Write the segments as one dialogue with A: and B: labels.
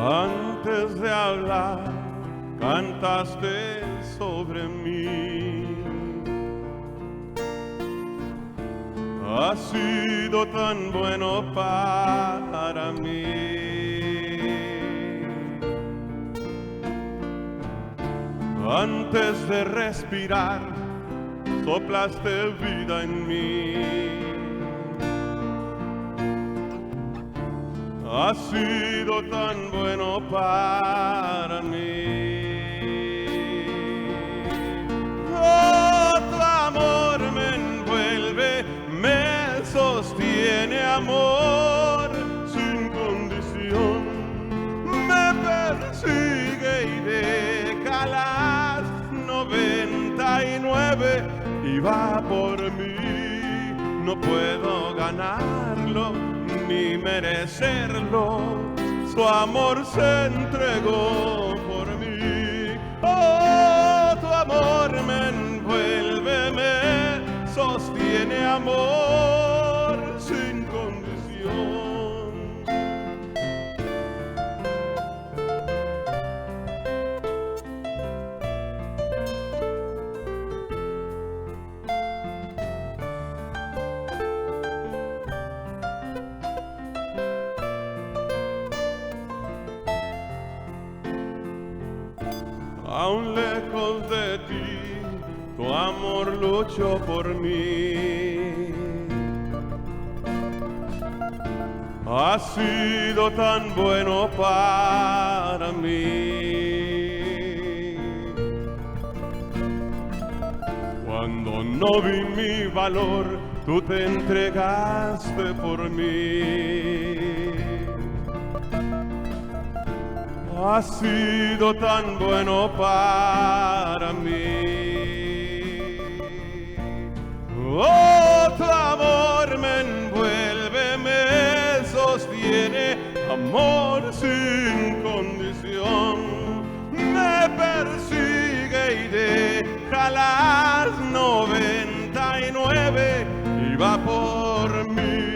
A: Antes de hablar, cantaste sobre mí. Has sido tan bueno para mí. Antes de respirar, soplaste vida en mí. Has sido tan bueno para mí. Oh, tu amor me envuelve, me sostiene, amor sin condición. Me persigue y deja las 99 y va por mí. No puedo ganarlo ni merecerlo, su amor se entregó por mí. Oh, tu amor me envuelve, me sostiene, amor sin condición. Aún lejos de ti, tu amor luchó por mí. Has sido tan bueno para mí. Cuando no vi mi valor, tú te entregaste por mí. Has sido tan bueno para mí. Oh, tu amor me envuelve, me sostiene, amor sin condición. Me persigue y deja las 99 y va por mí.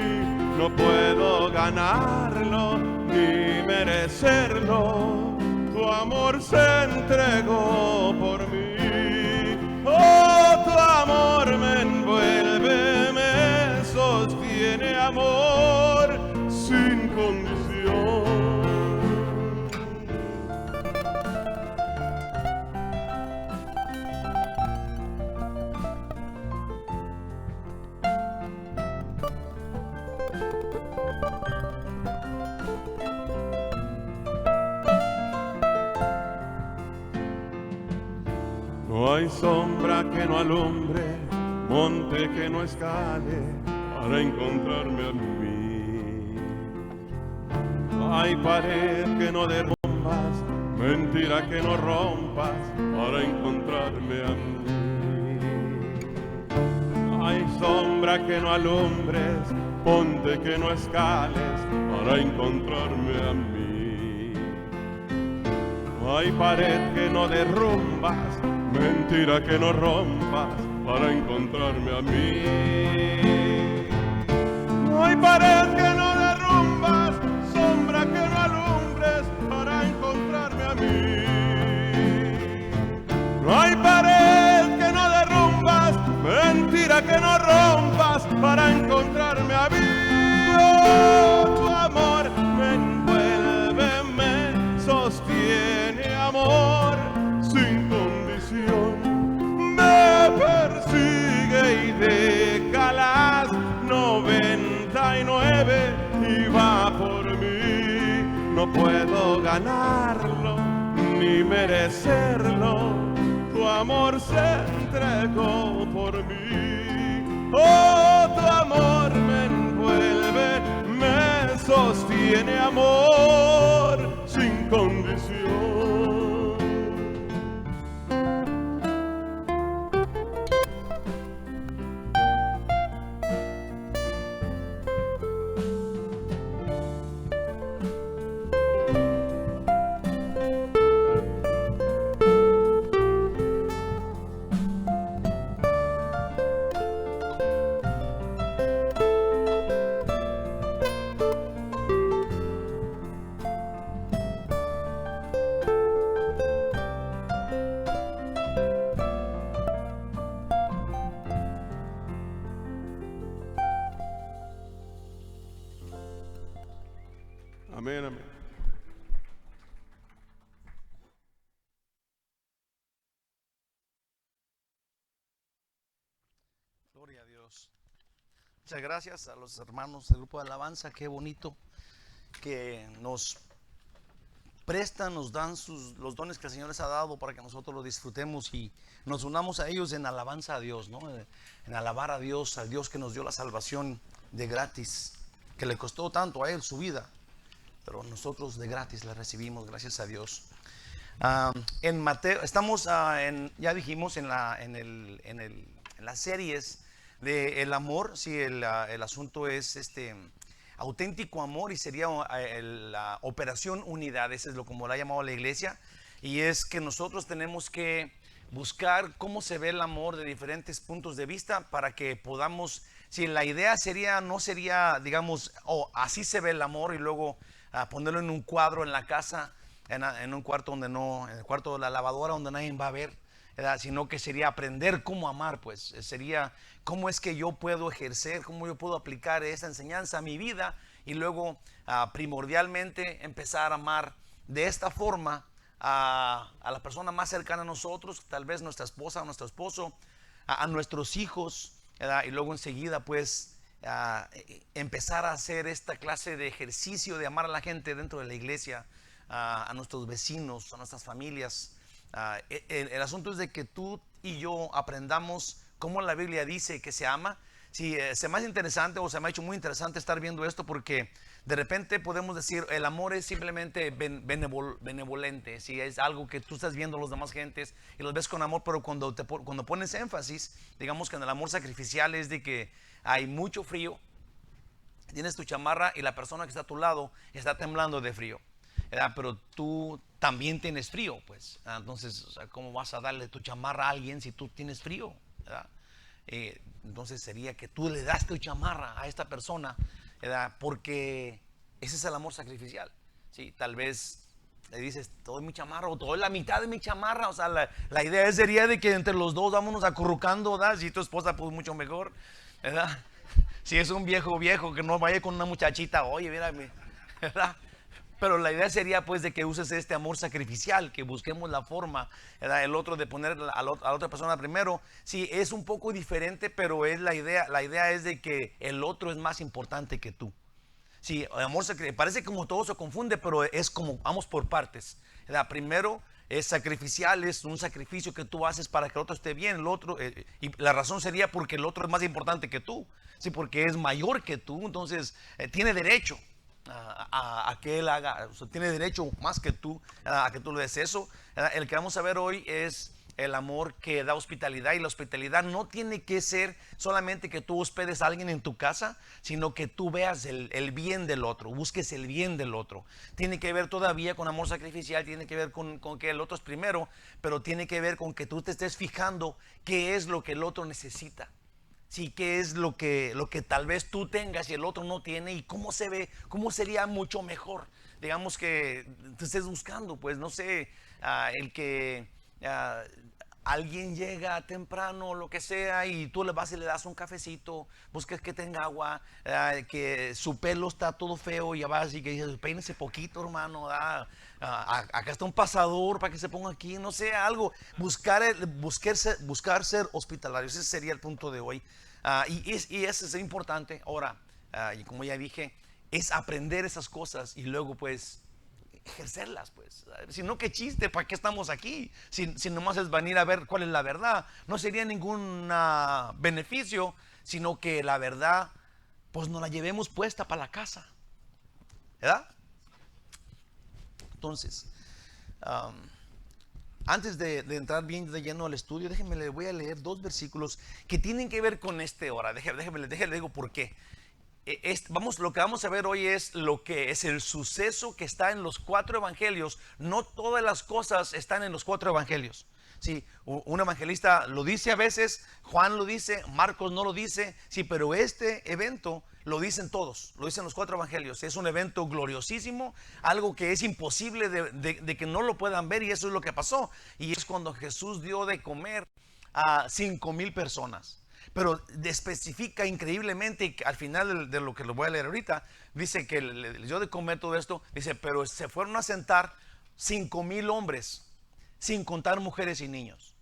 A: No puedo ganarlo ni merecerlo, tu amor se entregó por mí. Oh, tu amor me envuelve, me sostiene, amor sin condición. No hay sombra que no alumbre, monte que no escale para encontrarme a mí. No hay pared que no derrumbas, mentira que no rompas para encontrarme a mí. No hay sombra que no alumbres, monte que no escales para encontrarme a mí. No hay pared que no derrumbas, mentira que no rompas para encontrarme a mí. No hay pared que no derrumbas, sombra que no alumbres para encontrarme a mí. No hay pared que no derrumbas, mentira que no rompas para encontrarme a mí. Oh, tu amor me envuelve, me sostiene, amor sin condición. Me persigue y deja las 99 y va por mí. No puedo ganarlo ni merecerlo, tu amor se entregó por mí. Oh, tu amor me envuelve, me sostiene, amor sin condición. Amén, amén.
B: Gloria a Dios. Muchas gracias a los hermanos del grupo de alabanza. Qué bonito que nos prestan, nos dan los dones que el Señor les ha dado para que nosotros los disfrutemos y nos unamos a ellos en alabanza a Dios, ¿no? En alabar a Dios, al Dios que nos dio la salvación de gratis, que le costó tanto a Él su vida, pero nosotros de gratis la recibimos, gracias a Dios. En Mateo, estamos ya dijimos en las series de el amor, sí, el asunto es auténtico amor y sería la operación unidad, ese es lo como la ha llamado la iglesia, y es que nosotros tenemos que buscar cómo se ve el amor de diferentes puntos de vista para que podamos, si la idea sería, no sería, digamos, así se ve el amor y luego ponerlo en un cuadro en la casa, en un cuarto donde no, en el cuarto de la lavadora donde nadie va a ver, ¿verdad? Sino que sería aprender cómo amar, pues sería cómo es que yo puedo ejercer, cómo yo puedo aplicar esa enseñanza a mi vida y luego primordialmente empezar a amar de esta forma a la persona más cercana a nosotros, tal vez nuestra esposa, nuestro esposo, a nuestros hijos, ¿verdad? Y luego enseguida pues empezar a hacer esta clase de ejercicio de amar a la gente dentro de la iglesia, a nuestros vecinos, a nuestras familias. El asunto es de que tú y yo aprendamos cómo la Biblia dice que se ama. Si se me hace interesante o se me ha hecho muy interesante estar viendo esto porque de repente podemos decir el amor es simplemente benevolente, si es algo que tú estás viendo a los demás gentes y los ves con amor, pero cuando pones énfasis, digamos que en el amor sacrificial es de que hay mucho frío, tienes tu chamarra y la persona que está a tu lado está temblando de frío, ¿verdad? Pero tú también tienes frío, pues. Entonces, o sea, ¿cómo vas a darle tu chamarra a alguien si tú tienes frío, ¿verdad? Entonces sería que tú le das tu chamarra a esta persona, ¿verdad? Porque ese es el amor sacrificial, ¿sí? Tal vez le dices, te doy mi chamarra o te doy la mitad de mi chamarra, o sea, la idea sería de que entre los dos vámonos acurrucando, ¿verdad? Si tu esposa, pues mucho mejor, ¿verdad? Si es un viejo que no vaya con una muchachita, oye, mírame, ¿verdad? Pero la idea sería pues de que uses este amor sacrificial, que busquemos la forma, ¿verdad? El otro de poner a la otra persona primero. Sí, es un poco diferente, pero es la idea es de que el otro es más importante que tú. Sí, el amor sacrificial, parece como todo se confunde, pero es como vamos por partes, ¿verdad? Primero es sacrificial, es un sacrificio que tú haces para que el otro esté bien, el otro, y la razón sería porque el otro es más importante que tú, sí, porque es mayor que tú, entonces tiene derecho a que él haga, o sea, tiene derecho más que tú a que tú le des eso. El que vamos a ver hoy es el amor que da hospitalidad, y la hospitalidad no tiene que ser solamente que tú hospedes a alguien en tu casa, sino que tú veas el bien del otro, busques el bien del otro. Tiene que ver todavía con amor sacrificial, tiene que ver con que el otro es primero, pero tiene que ver con que tú te estés fijando qué es lo que el otro necesita. Sí, qué es lo que tal vez tú tengas y el otro no tiene, y cómo se ve, cómo sería mucho mejor. Digamos que te estés buscando, pues no sé, el que alguien llega temprano o lo que sea y tú le vas y le das un cafecito, busques que tenga agua, que su pelo está todo feo y ya vas y que dices, peínese poquito, hermano, acá está un pasador para que se ponga aquí, no sé, algo, buscar ser hospitalarios, ese sería el punto de hoy. Y eso es importante. Ahora, y como ya dije, es aprender esas cosas y luego pues ejercerlas, pues. Si no, qué chiste, ¿para qué estamos aquí? Si nomás es venir a ver cuál es la verdad, no sería ningún beneficio, sino que la verdad, pues nos la llevemos puesta para la casa, ¿verdad? Entonces, antes de entrar bien de lleno al estudio, déjenme, le voy a leer dos versículos que tienen que ver con este hora. Déjenme, le digo por qué. Lo que vamos a ver hoy es lo que es el suceso que está en los cuatro evangelios. No todas las cosas están en los cuatro evangelios. Sí, un evangelista lo dice a veces, Juan lo dice, Marcos no lo dice, sí, pero este evento lo dicen todos, lo dicen los cuatro evangelios. Es un evento gloriosísimo, algo que es imposible de que no lo puedan ver, y eso es lo que pasó. Y es cuando Jesús dio de comer a 5,000 personas. Pero especifica increíblemente al final de lo que lo voy a leer ahorita. Dice que les dio de comer todo esto. Dice, pero se fueron a sentar 5,000 hombres, sin contar mujeres y niños.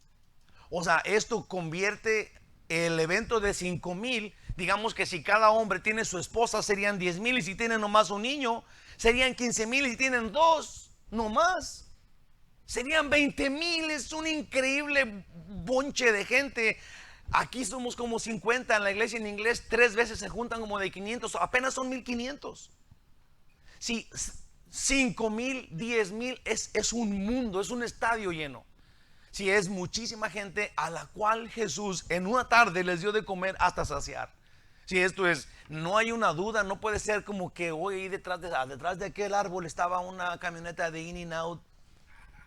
B: O sea, esto convierte el evento de 5,000. Digamos que si cada hombre tiene su esposa serían 10,000, y si tienen nomás un niño serían 15,000, y si tienen dos nomás serían 20,000. Es un increíble bonche de gente. Aquí somos como 50 en la iglesia en inglés, 3 veces se juntan como de 500, apenas son 1,500. Si 5,000, 10,000 es un mundo, es un estadio lleno. Si es muchísima gente a la cual Jesús en una tarde les dio de comer hasta saciar. Si esto es, no hay una duda, no puede ser como que hoy detrás de aquel árbol estaba una camioneta de In-N-Out,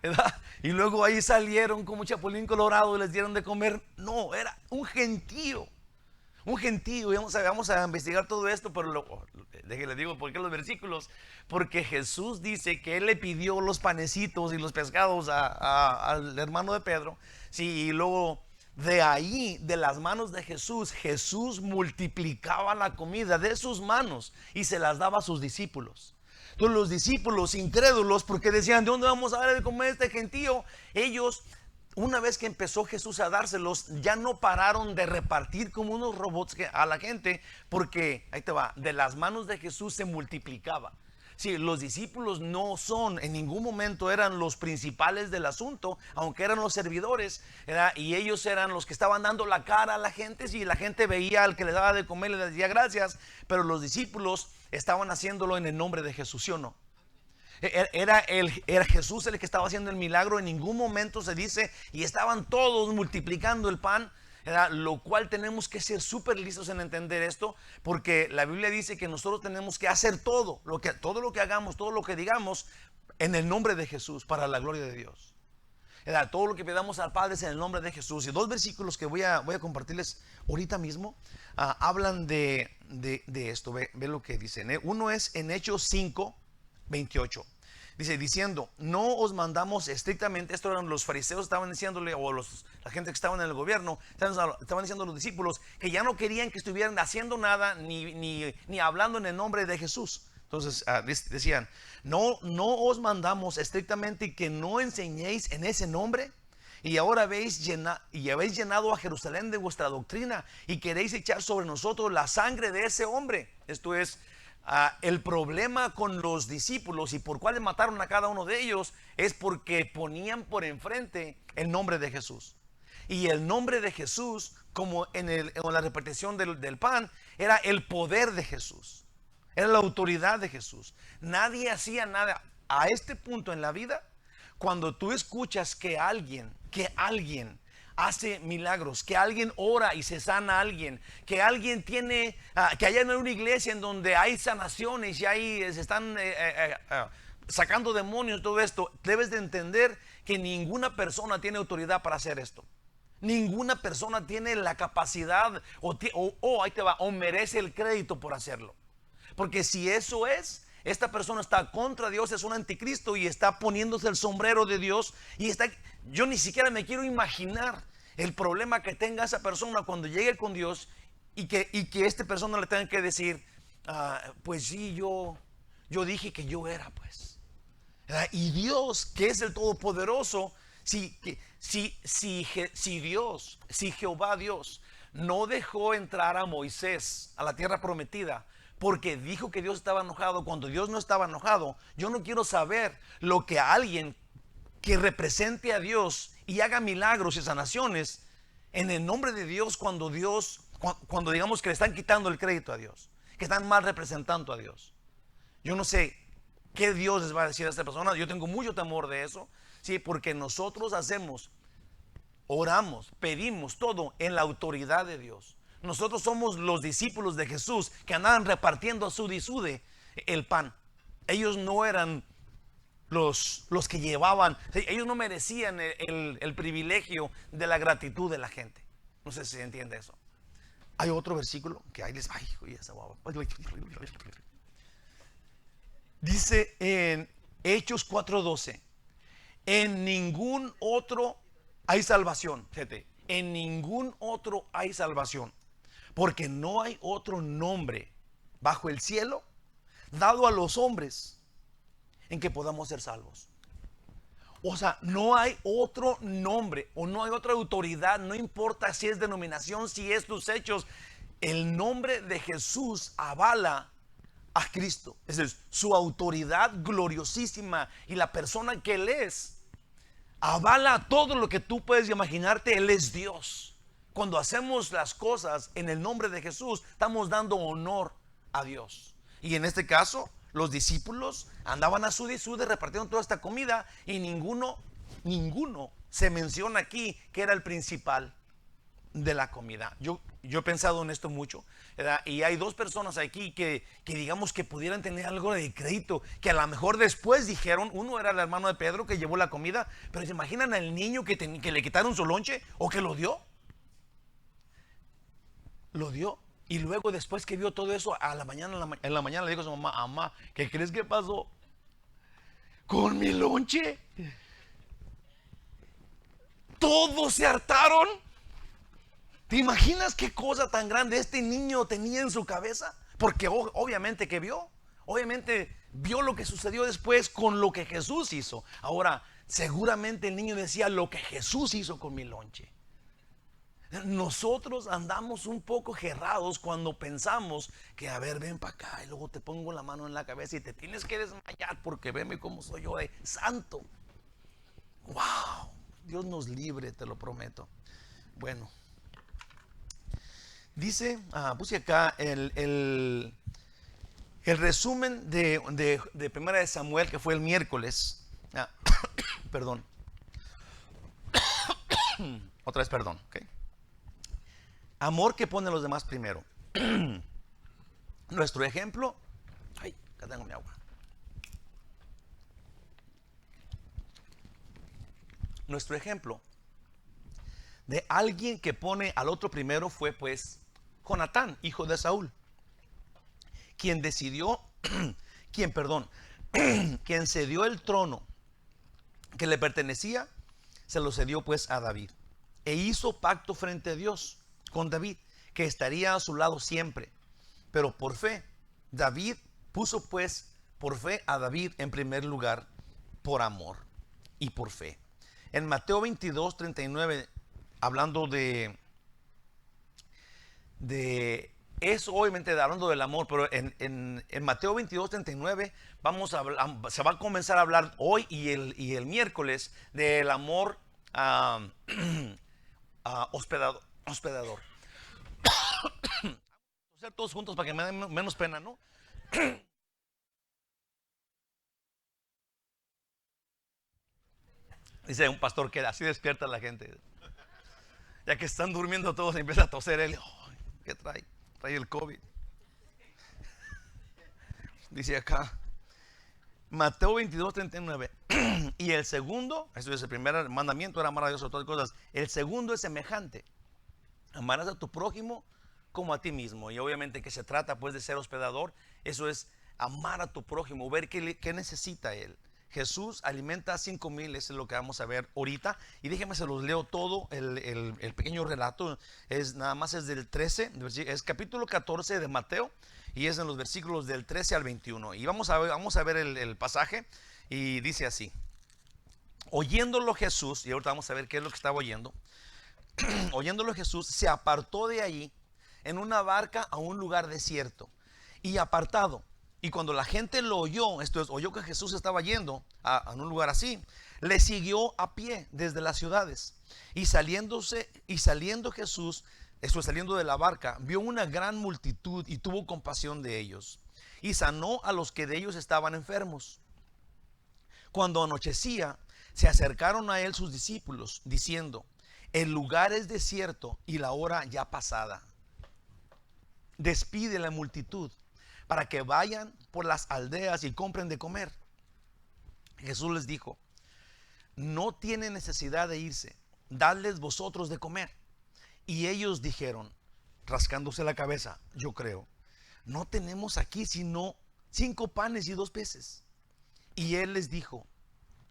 B: ¿verdad? Y luego ahí salieron como chapulín colorado y les dieron de comer. No, era un gentío. Un gentío. Y vamos a investigar todo esto, pero déjenle digo por qué los versículos. Porque Jesús dice que Él le pidió los panecitos y los pescados al hermano de Pedro. Sí, y luego de ahí, de las manos de Jesús, Jesús multiplicaba la comida de sus manos y se las daba a sus discípulos. Entonces los discípulos incrédulos, porque decían, ¿de dónde vamos a dar de comer a este gentío? Ellos, una vez que empezó Jesús a dárselos, ya no pararon de repartir como unos robots a la gente, porque, ahí te va, de las manos de Jesús se multiplicaba. Sí, los discípulos no son, en ningún momento eran los principales del asunto, aunque eran los servidores, ¿verdad? Y ellos eran los que estaban dando la cara a la gente. Si la gente veía al que les daba de comer, les decía gracias, pero los discípulos estaban haciéndolo en el nombre de Jesús, ¿sí o no? Era Jesús el que estaba haciendo el milagro. En ningún momento se dice, y estaban todos multiplicando el pan, lo cual tenemos que ser súper listos en entender esto, porque la Biblia dice que nosotros tenemos que hacer todo lo que hagamos, todo lo que digamos en el nombre de Jesús, para la gloria de Dios. Todo lo que pedamos al Padre es en el nombre de Jesús. Y 2 versículos que voy a compartirles ahorita mismo hablan de esto. Ve lo que dicen. Uno es en Hechos 5:28. Dice, diciendo, no os mandamos estrictamente. Esto eran los fariseos, estaban diciéndole, o la gente que estaban en el gobierno, estaban diciendo a los discípulos que ya no querían que estuvieran haciendo nada ni hablando en el nombre de Jesús. Entonces decían, no os mandamos estrictamente que no enseñéis en ese nombre, y ahora habéis llenado a Jerusalén de vuestra doctrina, y queréis echar sobre nosotros la sangre de ese hombre. Esto es, el problema con los discípulos y por cuál mataron a cada uno de ellos es porque ponían por enfrente el nombre de Jesús. Y el nombre de Jesús, como en la repetición del pan, era el poder de Jesús, era la autoridad de Jesús. Nadie hacía nada a este punto en la vida. Cuando tú escuchas que alguien hace milagros, que alguien ora y se sana a alguien, que alguien tiene, que haya en una iglesia en donde hay sanaciones y ahí se están sacando demonios, todo esto, debes de entender que ninguna persona tiene autoridad para hacer esto. Ninguna persona tiene la capacidad ahí te va, o merece el crédito por hacerlo. Porque si eso es, esta persona está contra Dios, es un anticristo y está poniéndose el sombrero de Dios. Yo ni siquiera me quiero imaginar el problema que tenga esa persona cuando llegue con Dios y que esta persona le tenga que decir, pues sí, yo dije que yo era, pues. Y Dios, que es el Todopoderoso, si Jehová Dios no dejó entrar a Moisés a la tierra prometida, porque dijo que Dios estaba enojado cuando Dios no estaba enojado, yo no quiero saber lo que alguien que represente a Dios y haga milagros y sanaciones en el nombre de Dios cuando digamos que le están quitando el crédito a Dios, que están mal representando a Dios. Yo no sé qué Dios les va a decir a esta persona. Yo tengo mucho temor de eso, sí, porque nosotros oramos, pedimos todo en la autoridad de Dios. Nosotros somos los discípulos de Jesús que andaban repartiendo a su disude el pan. Ellos no eran los que llevaban, ellos no merecían el privilegio de la gratitud de la gente. No sé si se entiende eso. Hay otro versículo que ahí les... Dice en Hechos 4:12, en ningún otro hay salvación. Fíjate, en ningún otro hay salvación, porque no hay otro nombre bajo el cielo dado a los hombres en que podamos ser salvos. O sea, no hay otro nombre o no hay otra autoridad, no importa si es denominación, si es tus hechos, el nombre de Jesús avala a Cristo. Es decir, su autoridad gloriosísima y la persona que Él es avala todo lo que tú puedes imaginarte. Él es Dios. Cuando hacemos las cosas en el nombre de Jesús, estamos dando honor a Dios. Y en este caso, los discípulos andaban a sude y sude repartieron toda esta comida y ninguno se menciona aquí que era el principal de la comida. Yo he pensado en esto mucho, ¿verdad? Y hay dos personas aquí que digamos que pudieran tener algo de crédito, que a lo mejor después dijeron, uno era el hermano de Pedro que llevó la comida, pero ¿se imaginan al niño que le quitaron su lonche o que lo dio? Lo dio. Y luego después que vio todo eso, en la mañana le dijo a su mamá, mamá, ¿qué crees que pasó con mi lonche? Todos se hartaron. ¿Te imaginas qué cosa tan grande este niño tenía en su cabeza? Porque obviamente que vio. Obviamente vio lo que sucedió después con lo que Jesús hizo. Ahora, seguramente el niño decía lo que Jesús hizo con mi lonche. Nosotros andamos un poco gerrados cuando pensamos que, a ver, ven para acá y luego te pongo la mano en la cabeza y te tienes que desmayar porque veme cómo soy yo de santo. Wow, Dios nos libre, te lo prometo. Bueno, dice, puse acá el resumen de Primera de Samuel, que fue el miércoles. Perdón. Otra vez perdón, ¿ok? Amor que pone a los demás primero. Nuestro ejemplo. Ay, acá tengo mi agua. Nuestro ejemplo de alguien que pone al otro primero fue pues Jonatán, hijo de Saúl, quien decidió, quien cedió el trono que le pertenecía, se lo cedió pues a David, e hizo pacto frente a Dios con David, que estaría a su lado siempre, pero por fe. David puso pues por fe a David en primer lugar, por amor y por fe. En Mateo 22, 39, hablando de eso, obviamente hablando del amor, pero en Mateo 22, 39 se va a comenzar a hablar hoy y el miércoles del amor hospedador. Hacer todos juntos para que me den menos pena, ¿no? Dice un pastor que así despierta a la gente. Ya que están durmiendo todos, empieza a toser él. Oh, ¿qué trae? Trae el COVID. Dice acá, Mateo 22, 39. Y el segundo, eso es el primer mandamiento, era amar a Dios sobre todas las cosas. El segundo es semejante: amarás a tu prójimo como a ti mismo. Y obviamente que se trata pues de ser hospedador. Eso es amar a tu prójimo, ver qué necesita él. Jesús alimenta a 5,000, eso es lo que vamos a ver ahorita. Y déjenme se los leo todo, el pequeño relato. Nada más es del 13, es capítulo 14 de Mateo, y es en los versículos del 13 al 21. Y vamos a ver el pasaje, y dice así: oyéndolo Jesús, y ahorita vamos a ver qué es lo que estaba oyendo. Oyéndolo Jesús se apartó de allí en una barca a un lugar desierto y apartado. Y cuando la gente lo oyó, esto es, oyó que Jesús estaba yendo a un lugar así, le siguió a pie desde las ciudades. Y saliendo Jesús, saliendo de la barca, vio una gran multitud y tuvo compasión de ellos. Y sanó a los que de ellos estaban enfermos. Cuando anochecía, se acercaron a él sus discípulos, diciendo: el lugar es desierto y la hora ya pasada. Despide la multitud para que vayan por las aldeas y compren de comer. Jesús les dijo: no tienen necesidad de irse, dadles vosotros de comer. Y ellos dijeron, rascándose la cabeza, yo creo, no tenemos aquí sino 5 panes y 2 peces. Y él les dijo: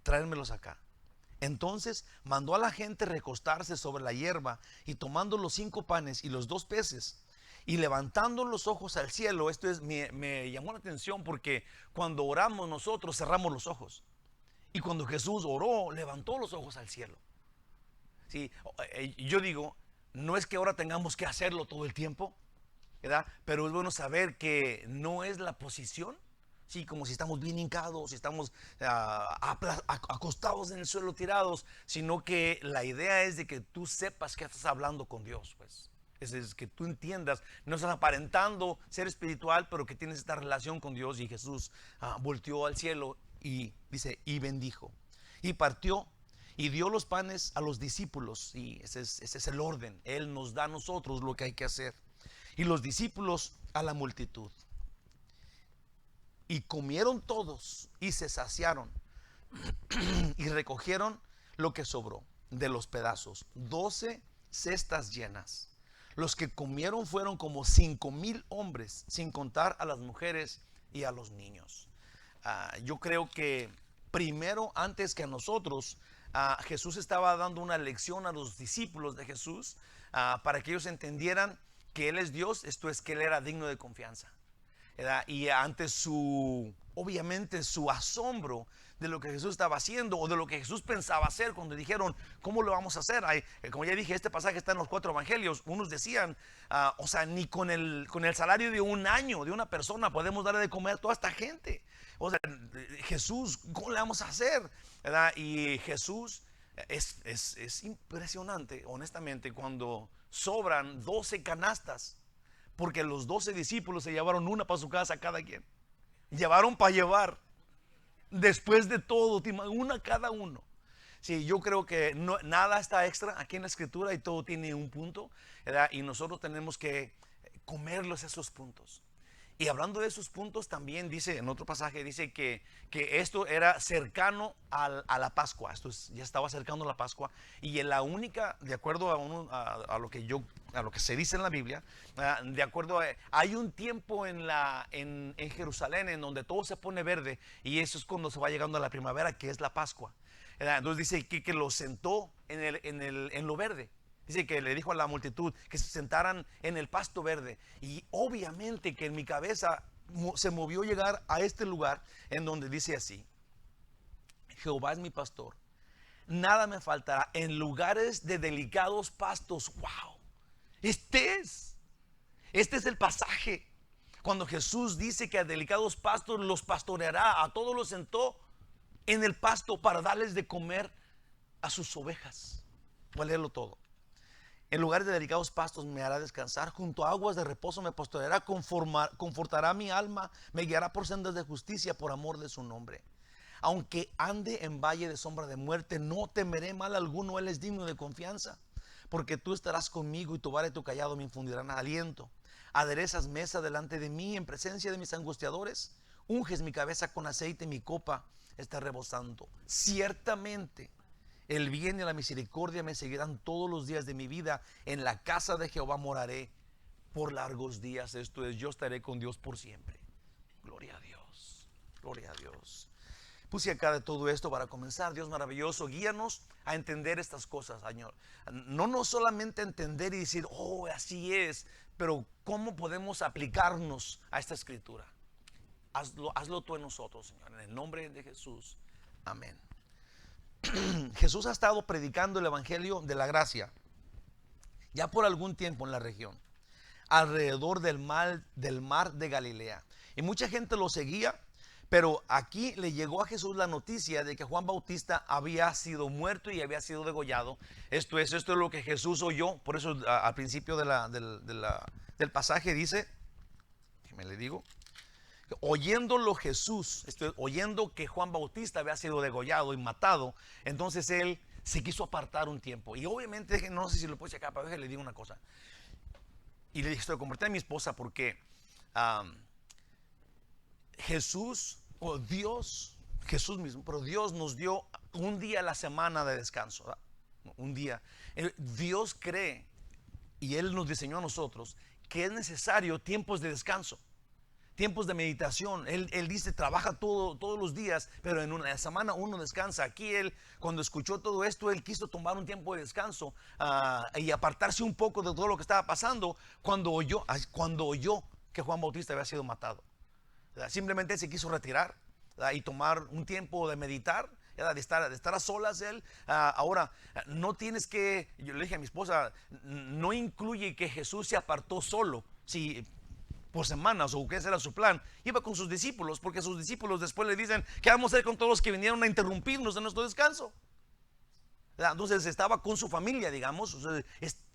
B: tráenmelos acá. Entonces mandó a la gente recostarse sobre la hierba, y tomando los 5 panes y los 2 peces, y levantando los ojos al cielo. Esto me llamó la atención, porque cuando oramos nosotros cerramos los ojos, y cuando Jesús oró levantó los ojos al cielo. Sí, yo digo, no es que ahora tengamos que hacerlo todo el tiempo, ¿verdad? Pero es bueno saber que no es la posición, sí, como si estamos bien hincados, si estamos acostados en el suelo tirados, sino que la idea es de que tú sepas que estás hablando con Dios, pues. Es que tú entiendas, no estás aparentando ser espiritual, pero que tienes esta relación con Dios. Y Jesús volteó al cielo y dice, y bendijo, y partió, y dio los panes a los discípulos. Y ese es el orden. Él nos da a nosotros lo que hay que hacer. Y los discípulos a la multitud. Y comieron todos y se saciaron, y recogieron lo que sobró de los pedazos, 12 cestas llenas. Los que comieron fueron como 5,000 hombres, sin contar a las mujeres y a los niños. Yo creo que primero, antes que a nosotros, Jesús estaba dando una lección a los discípulos de Jesús, para que ellos entendieran que Él es Dios, esto es, que Él era digno de confianza, ¿verdad? Y ante obviamente su asombro de lo que Jesús estaba haciendo, o de lo que Jesús pensaba hacer, cuando dijeron, ¿cómo lo vamos a hacer? Como ya dije, este pasaje está en los 4 evangelios. Unos decían, o sea, ni con el salario de un año de una persona podemos darle de comer a toda esta gente. O sea, Jesús, ¿cómo le vamos a hacer? ¿Verdad? Y Jesús, es impresionante, honestamente, cuando sobran 12 canastas, porque los 12 discípulos se llevaron una para su casa cada quien. Llevaron para llevar. Después de todo, una cada uno. Sí, yo creo que nada está extra aquí en la escritura, y todo tiene un punto, ¿verdad? Y nosotros tenemos que comerlos esos puntos. Y hablando de esos puntos, también dice en otro pasaje, dice que esto era cercano a la Pascua. Ya estaba cercano a la Pascua, y en la única, de acuerdo a lo que se dice en la Biblia, de acuerdo hay un tiempo en Jerusalén en donde todo se pone verde, y eso es cuando se va llegando a la primavera, que es la Pascua. Entonces dice que lo sentó en lo verde. Dice que le dijo a la multitud que se sentaran en el pasto verde. Y obviamente que en mi cabeza se movió llegar a este lugar en donde dice así: Jehová es mi pastor, nada me faltará. En lugares de delicados pastos. ¡Wow! Este es el pasaje cuando Jesús dice que a delicados pastos los pastoreará. A todos los sentó en el pasto para darles de comer a sus ovejas. Voy a leerlo todo. En lugares de delicados pastos me hará descansar, junto a aguas de reposo me pastoreará, confortará mi alma, me guiará por sendas de justicia por amor de su nombre. Aunque ande en valle de sombra de muerte, no temeré mal alguno. Él es digno de confianza, porque tú estarás conmigo, y tu vara y tu callado me infundirán aliento. Aderezas mesa delante de mí en presencia de mis angustiadores, unges mi cabeza con aceite, mi copa está rebosando. Ciertamente el bien y la misericordia me seguirán todos los días de mi vida. En la casa de Jehová moraré por largos días. Esto es, yo estaré con Dios por siempre. Gloria a Dios, gloria a Dios. Puse acá de todo esto para comenzar. Dios maravilloso, guíanos a entender estas cosas, Señor. No solamente entender y decir, oh, así es, pero cómo podemos aplicarnos a esta escritura. Hazlo tú en nosotros, Señor, en el nombre de Jesús. Amén. Jesús ha estado predicando el evangelio de la gracia ya por algún tiempo en la región, alrededor del mar de Galilea, y mucha gente lo seguía. Pero aquí le llegó a Jesús la noticia de que Juan Bautista había sido muerto y había sido degollado. Esto es lo que Jesús oyó. Por eso al principio del pasaje dice, me le digo, oyéndolo Jesús, oyendo que Juan Bautista había sido degollado y matado, entonces él se quiso apartar un tiempo. Y obviamente, no sé si lo puse acá, pero le digo una cosa. Y le dije, estoy convertido en mi esposa porque Jesús, o Dios, Jesús mismo, pero Dios nos dio un día a la semana de descanso, ¿verdad? Un día. Dios cree, y Él nos diseñó a nosotros, que es necesario tiempos de descanso. tiempos de meditación. Él dice, trabaja todos los días, pero en una semana uno descansa. Aquí él, cuando escuchó todo esto, él quiso tomar un tiempo de descanso y apartarse un poco de todo lo que estaba pasando cuando oyó que Juan Bautista había sido matado. Simplemente se quiso retirar y tomar un tiempo de meditar, de estar a solas él. Ahora, no tienes que, yo le dije a mi esposa, no incluye que Jesús se apartó solo, si por semanas o que ese era su plan. Iba con sus discípulos, porque sus discípulos después le dicen, ¿qué vamos a hacer con todos los que vinieron a interrumpirnos en nuestro descanso? Entonces estaba con su familia, digamos. O sea,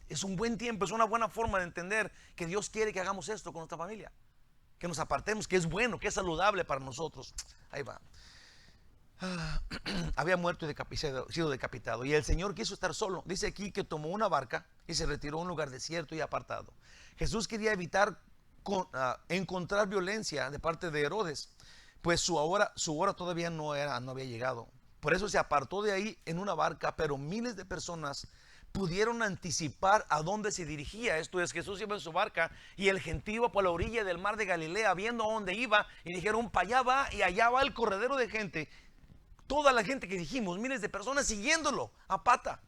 B: es un buen tiempo, es una buena forma de entender que Dios quiere que hagamos esto con nuestra familia, que nos apartemos, que es bueno, que es saludable para nosotros. Ahí va. Había muerto y sido decapitado, y el Señor quiso estar solo. Dice aquí que tomó una barca y se retiró a un lugar desierto y apartado. Jesús quería evitar encontrar violencia de parte de Herodes, pues su hora todavía no había llegado. Por eso se apartó de ahí en una barca, pero miles de personas pudieron anticipar a dónde se dirigía. Esto es, Jesús iba en su barca y el gentío iba por la orilla del mar de Galilea, viendo a dónde iba, y dijeron, para allá va, y allá va el corredero de gente. Toda la gente que dijimos, miles de personas siguiéndolo a pata,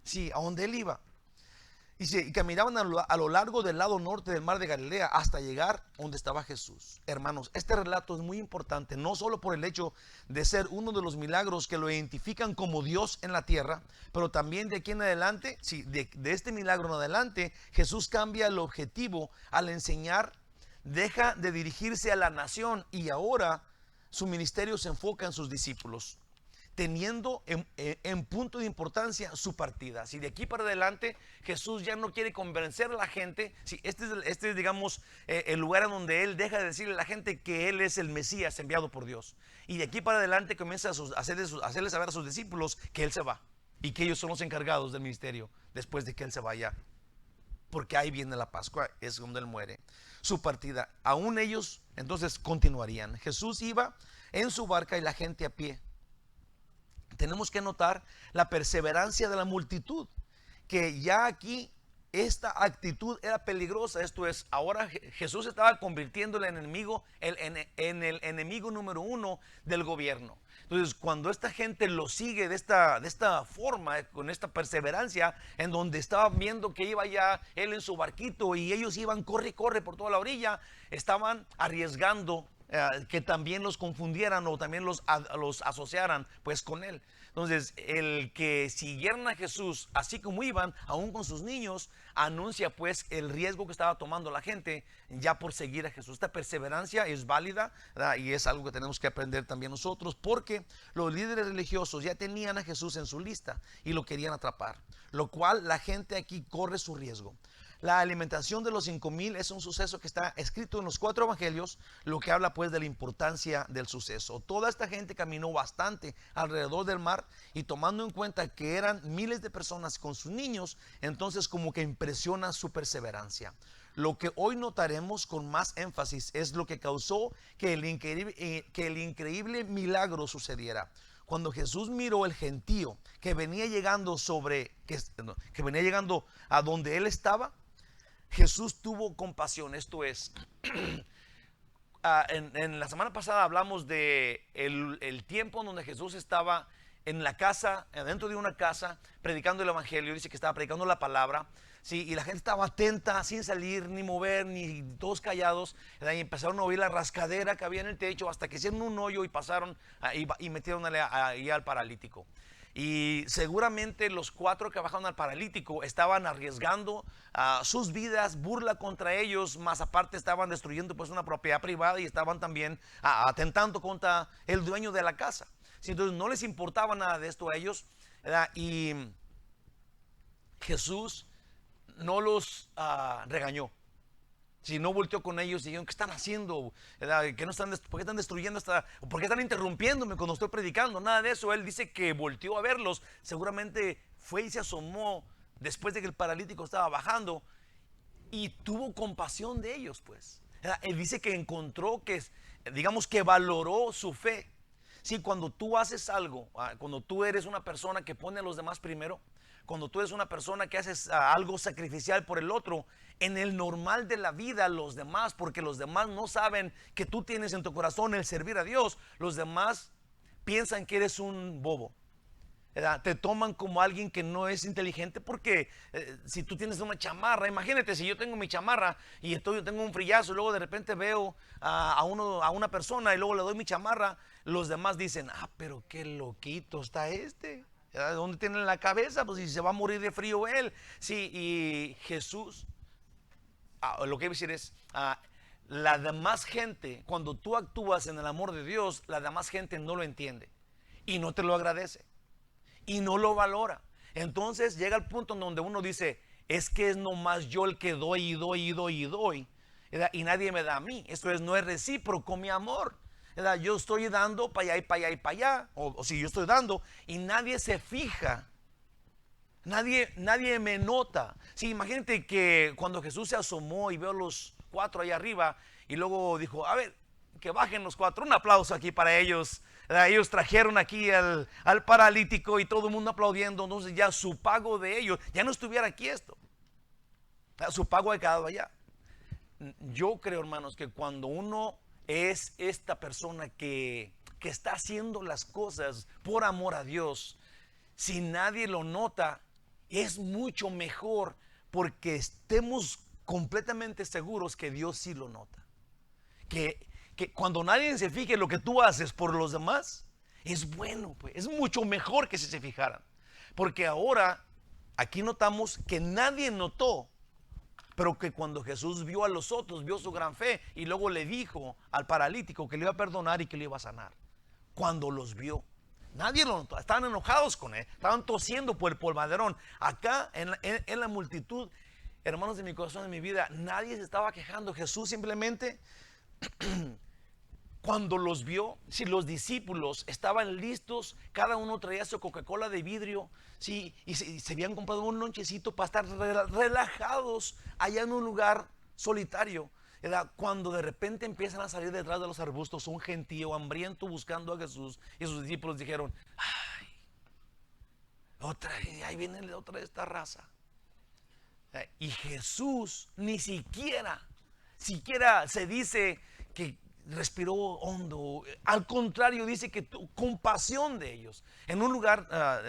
B: sí, a donde él iba. Y caminaban a lo largo del lado norte del mar de Galilea hasta llegar donde estaba Jesús. Hermanos, este relato es muy importante, no solo por el hecho de ser uno de los milagros que lo identifican como Dios en la tierra, pero también de aquí en adelante, sí, de este milagro en adelante, Jesús cambia el objetivo al enseñar, deja de dirigirse a la nación y ahora su ministerio se enfoca en sus discípulos, teniendo en punto de importancia su partida. Si de aquí para adelante Jesús ya no quiere convencer a la gente, si este es digamos el lugar en donde él deja de decirle a la gente que él es el Mesías enviado por Dios, y de aquí para adelante comienza a hacerle saber a sus discípulos que él se va y que ellos son los encargados del ministerio después de que él se vaya, porque ahí viene la Pascua, es donde él muere. Su partida, aún ellos entonces continuarían. Jesús iba en su barca y la gente a pie. Tenemos que notar la perseverancia de la multitud, que ya aquí esta actitud era peligrosa. Esto es, ahora Jesús estaba convirtiendo el enemigo en el enemigo número uno del gobierno. Entonces, cuando esta gente lo sigue de esta forma, con esta perseverancia, en donde estaban viendo que iba ya él en su barquito y ellos iban corre y corre por toda la orilla, estaban arriesgando que también los confundieran o también los asociaran pues con él. Entonces, el que siguieran a Jesús así como iban, aún con sus niños, anuncia pues el riesgo que estaba tomando la gente ya por seguir a Jesús. Esta perseverancia es válida, ¿verdad? Y es algo que tenemos que aprender también nosotros, porque los líderes religiosos ya tenían a Jesús en su lista y lo querían atrapar, lo cual la gente aquí corre su riesgo. La alimentación de los 5,000 es un suceso que está escrito en los 4 evangelios, lo que habla pues de la importancia del suceso. Toda esta gente caminó bastante alrededor del mar, y tomando en cuenta que eran miles de personas con sus niños, entonces como que impresiona su perseverancia. Lo que hoy notaremos con más énfasis es lo que causó que el increíble milagro sucediera. Cuando Jesús miró el gentío que venía llegando que venía llegando a donde él estaba, Jesús tuvo compasión. Esto es, en la semana pasada hablamos de el tiempo en donde Jesús estaba en la casa, dentro de una casa, predicando el evangelio. Dice que estaba predicando la palabra, ¿sí? Y la gente estaba atenta, sin salir, ni mover, ni todos callados. Y empezaron a oír la rascadera que había en el techo, hasta que hicieron un hoyo y pasaron y metieron ahí al paralítico. Y seguramente los 4 que bajaron al paralítico estaban arriesgando sus vidas, burla contra ellos, más aparte estaban destruyendo pues una propiedad privada y estaban también atentando contra el dueño de la casa. ¿Sí? Entonces no les importaba nada de esto a ellos, ¿verdad? Y Jesús no los regañó. Si no volteó con ellos y dijeron, ¿qué están haciendo? ¿Por qué están destruyendo ¿por qué están interrumpiéndome cuando estoy predicando? Nada de eso. Él dice que volteó a verlos. Seguramente fue y se asomó después de que el paralítico estaba bajando y tuvo compasión de ellos, pues. Él dice que encontró digamos que valoró su fe. Sí, cuando tú haces algo, cuando tú eres una persona que pone a los demás primero, cuando tú eres una persona que haces algo sacrificial por el otro, en el normal de la vida, los demás, porque los demás no saben que tú tienes en tu corazón el servir a Dios, los demás piensan que eres un bobo, ¿verdad? Te toman como alguien que no es inteligente porque si tú tienes una chamarra, imagínate si yo tengo mi chamarra y yo tengo un frillazo y luego de repente veo a una persona y luego le doy mi chamarra, los demás dicen, pero qué loquito está este, ¿verdad? ¿Dónde tiene la cabeza? Pues si se va a morir de frío él. Sí, y Jesús, lo que quiero decir es, la demás gente, cuando tú actúas en el amor de Dios, la demás gente no lo entiende y no te lo agradece y no lo valora. Entonces llega el punto en donde uno dice, es que es nomás yo el que doy y doy y doy y doy, ¿verdad? Y nadie me da a mí. Esto no es recíproco mi amor, ¿verdad? Yo estoy dando para allá y para allá y para allá, o si yo estoy dando y nadie se fija, nadie me nota. Sí, imagínate que cuando Jesús se asomó y veo los 4 allá arriba y luego dijo, a ver, que bajen los 4, un aplauso aquí para ellos. Ellos trajeron aquí al paralítico y todo el mundo aplaudiendo. Entonces ya su pago de ellos, ya no estuviera aquí esto, su pago ha quedado allá. Yo creo, hermanos, que cuando uno es esta persona que está haciendo las cosas por amor a Dios, si nadie lo nota, es mucho mejor, porque estemos completamente seguros que Dios sí lo nota. Que cuando nadie se fije en lo que tú haces por los demás, es bueno, pues, es mucho mejor que si se fijaran. Porque ahora, aquí notamos que nadie notó, pero que cuando Jesús vio a los otros, vio su gran fe y luego le dijo al paralítico que le iba a perdonar y que le iba a sanar. Cuando los vio, nadie lo notó, estaban enojados con él, estaban tosiendo por el polvaderón. Acá en la multitud, hermanos de mi corazón, de mi vida, nadie se estaba quejando. Jesús simplemente cuando los vio, si los discípulos estaban listos, cada uno traía su Coca-Cola de vidrio, sí, y se habían comprado un lonchecito para estar relajados allá en un lugar solitario, ¿verdad? Cuando de repente empiezan a salir detrás de los arbustos un gentío hambriento buscando a Jesús, y sus discípulos dijeron, ay, ahí viene otra de esta raza. Y Jesús ni siquiera se dice que respiró hondo, al contrario, dice que tuvo compasión de ellos. En un lugar,